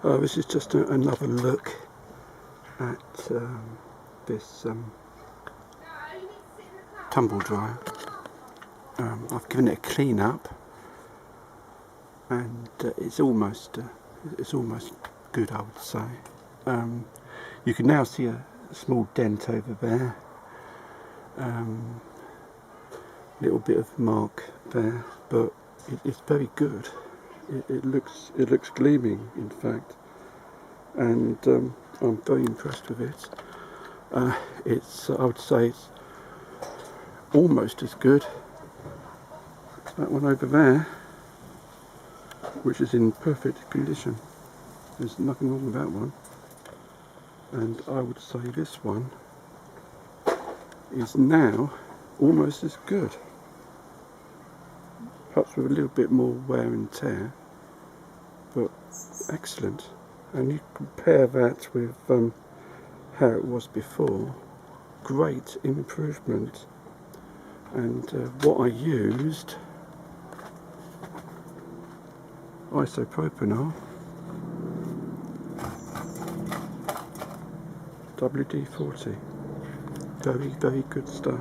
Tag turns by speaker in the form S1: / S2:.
S1: This is just another look at this tumble dryer. I've given it a clean up, and it's almost good, I would say. You can now see a small dent over there, little bit of mark there, but it's very good. It looks gleaming, in fact, and I'm very impressed with it. I would say it's almost as good as that one over there, which is in perfect condition. There's nothing wrong with that one. And I would say this one is now almost as good, perhaps with a little bit more wear and tear, but excellent. And you compare that with how it was before, great improvement. And what I used, isopropanol, WD-40, very good stuff.